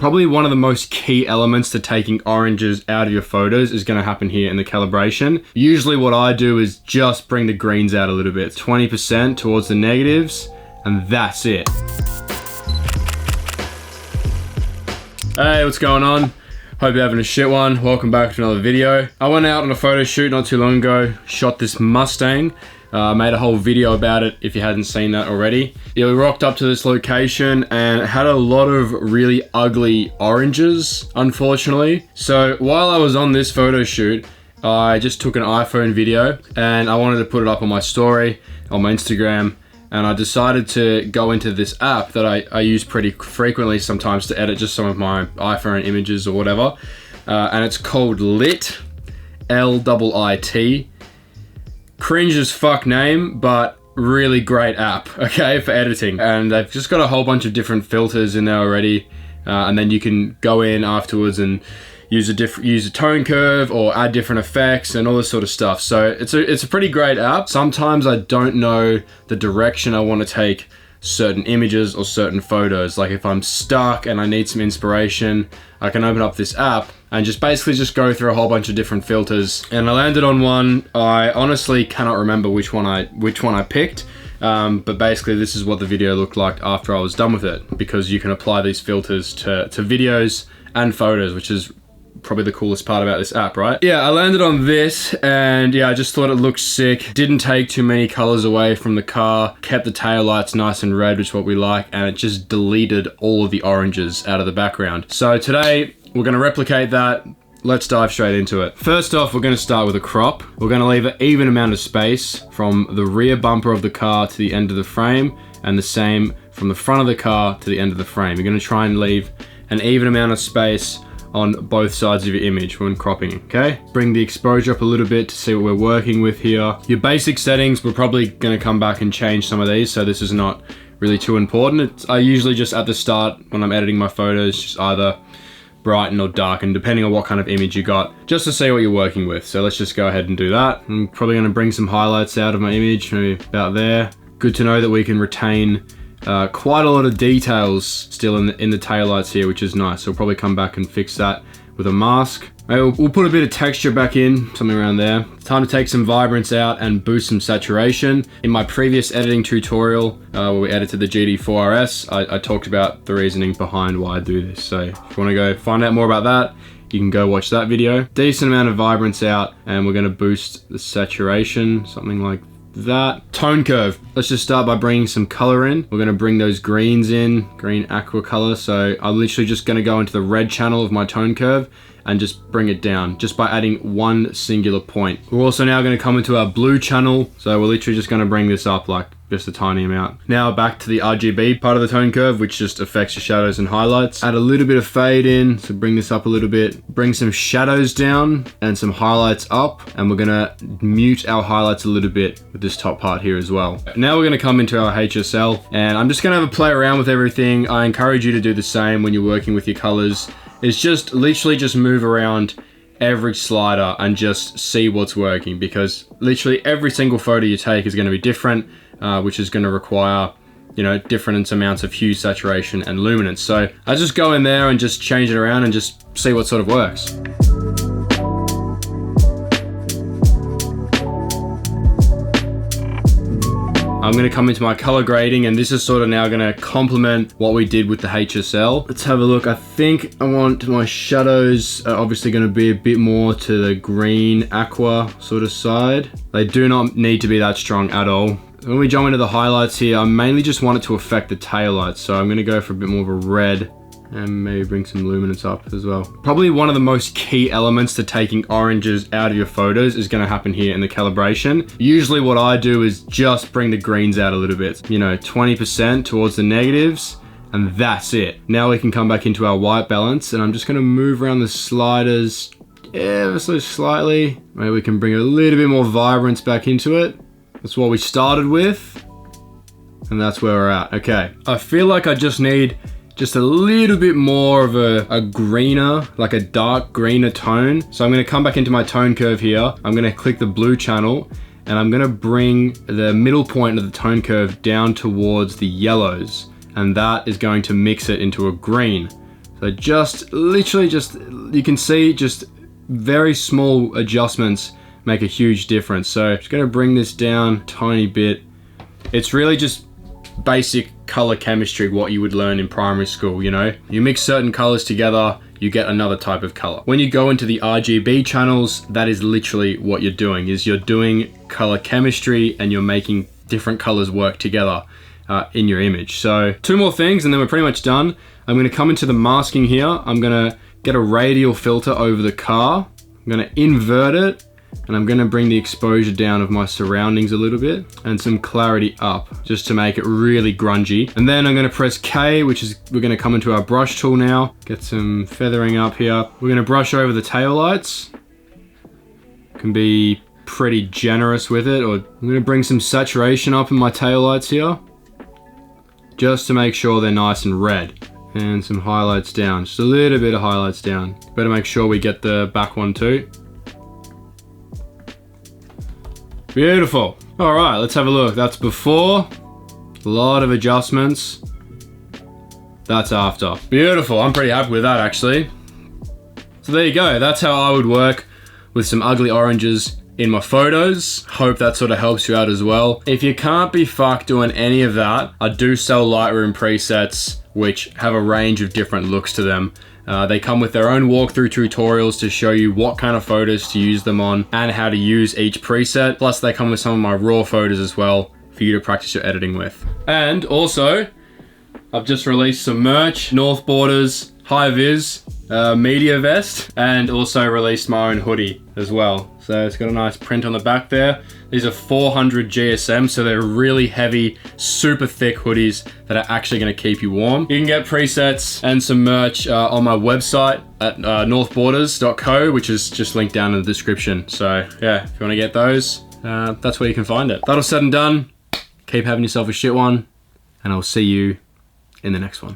Probably one of the most key elements to taking oranges out of your photos is gonna happen here in the calibration. Usually what I do is just bring the greens out a little bit, 20% towards the negatives, and that's it. Hey, what's going on? Hope you're having a shit one. Welcome back to another video. I went out on a photo shoot not too long ago, shot this Mustang. Made a whole video about it if you hadn't seen that already. Yeah, we rocked up to this location and it had a lot of really ugly oranges, unfortunately. So while I was on this photo shoot, I just took an iPhone video and I wanted to put it up on my story, on my Instagram, and I decided to go into this app that I use pretty frequently sometimes to edit just some of my iPhone images or whatever. And it's called Lit, L-I-T. Cringe as fuck name, but really great app, okay, for editing. And they've just got a whole bunch of different filters in there already. And then you can go in afterwards and use a tone curve or add different effects and all this sort of stuff. So it's a pretty great app. Sometimes I don't know the direction I want to take certain images or certain photos. Like if I'm stuck and I need some inspiration, I can open up this app and basically go through a whole bunch of different filters. And I landed on one. I honestly cannot remember which one I picked, but basically this is what the video looked like after I was done with it, because you can apply these filters to videos and photos, which is probably the coolest part about this app, right? Yeah, I landed on this and yeah, I just thought it looked sick. Didn't take too many colors away from the car, kept the tail lights nice and red, which is what we like, and it just deleted all of the oranges out of the background. So today, we're gonna replicate that. Let's dive straight into it. First off, we're gonna start with a crop. We're gonna leave an even amount of space from the rear bumper of the car to the end of the frame, and the same from the front of the car to the end of the frame. You're gonna try and leave an even amount of space on both sides of your image when cropping, okay? Bring the exposure up a little bit to see what we're working with here. Your basic settings, we're probably gonna come back and change some of these, so this is not really too important. I usually just at the start, when I'm editing my photos, just either brighten or darken, depending on what kind of image you got, just to see what you're working with. So let's just go ahead and do that. I'm probably gonna bring some highlights out of my image, maybe about there. Good to know that we can retain quite a lot of details still in the taillights here, which is nice. So we'll probably come back and fix that with a mask. Maybe we'll put a bit of texture back in, something around there. Time to take some vibrance out and boost some saturation. In my previous editing tutorial, where we edited the GD4RS, I talked about the reasoning behind why I do this. So if you wanna go find out more about that, you can go watch that video. Decent amount of vibrance out, and we're gonna boost the saturation, something like that. Tone curve. Let's just start by bringing some color in. We're gonna bring those greens in, green aqua color. So I'm literally just gonna go into the red channel of my tone curve and just bring it down just by adding one singular point. We're also now gonna come into our blue channel. So we're literally just gonna bring this up like just a tiny amount. Now back to the RGB part of the tone curve, which just affects your shadows and highlights. Add a little bit of fade in, so bring this up a little bit. Bring some shadows down and some highlights up, and we're gonna mute our highlights a little bit with this top part here as well. Now we're gonna come into our HSL, and I'm just gonna have a play around with everything. I encourage you to do the same when you're working with your colors. It's just literally just move around every slider and just see what's working, because literally every single photo you take is gonna be different, which is gonna require, you know, different amounts of hue, saturation, and luminance. So I just go in there and just change it around and just see what sort of works. I'm gonna come into my color grading, and this is sort of now gonna complement what we did with the HSL. Let's have a look. I think I want my shadows are obviously gonna be a bit more to the green aqua sort of side. They do not need to be that strong at all. When we jump into the highlights here, I mainly just want it to affect the tail lights. So I'm gonna go for a bit more of a red and maybe bring some luminance up as well. Probably one of the most key elements to taking oranges out of your photos is gonna happen here in the calibration. Usually what I do is just bring the greens out a little bit, you know, 20% towards the negatives, and that's it. Now we can come back into our white balance, and I'm just gonna move around the sliders ever so slightly. Maybe we can bring a little bit more vibrance back into it. That's what we started with, and that's where we're at. Okay, I feel like I just need just a little bit more of a greener, like a dark greener tone. So I'm gonna come back into my tone curve here. I'm gonna click the blue channel, and I'm gonna bring the middle point of the tone curve down towards the yellows, and that is going to mix it into a green. So So just literally just, you can see just very small adjustments make a huge difference. So just gonna bring this down a tiny bit. It's really just basic color chemistry, what you would learn in primary school, you know? You mix certain colors together, you get another type of color. When you go into the RGB channels, that is literally what you're doing, is you're doing color chemistry and you're making different colors work together in your image. So 2 more things and then we're pretty much done. I'm gonna come into the masking here. I'm gonna get a radial filter over the car. I'm gonna invert it, and I'm gonna bring the exposure down of my surroundings a little bit and some clarity up just to make it really grungy. And then I'm gonna press K, which is, we're gonna come into our brush tool now, get some feathering up here. We're gonna brush over the taillights. Can be pretty generous with it, or I'm gonna bring some saturation up in my taillights here just to make sure they're nice and red. And some highlights down, just a little bit of highlights down. Better make sure we get the back one too. Beautiful. All right, let's have a look. That's before, a lot of adjustments. That's after. Beautiful, I'm pretty happy with that actually. So there you go, that's how I would work with some ugly oranges in my photos. Hope that sort of helps you out as well. If you can't be fucked doing any of that, I do sell Lightroom presets which have a range of different looks to them. They come with their own walkthrough tutorials to show you what kind of photos to use them on and how to use each preset. Plus they come with some of my raw photos as well for you to practice your editing with. And also, I've just released some merch, North Borders high vis media vest, and also released my own hoodie as well. So it's got a nice print on the back there. These are 400 GSM, so they're really heavy, super thick hoodies that are actually gonna keep you warm. You can get presets and some merch on my website at northborders.co, which is just linked down in the description. So yeah, if you wanna get those, that's where you can find it. That all said and done, keep having yourself a shit one, and I'll see you in the next one.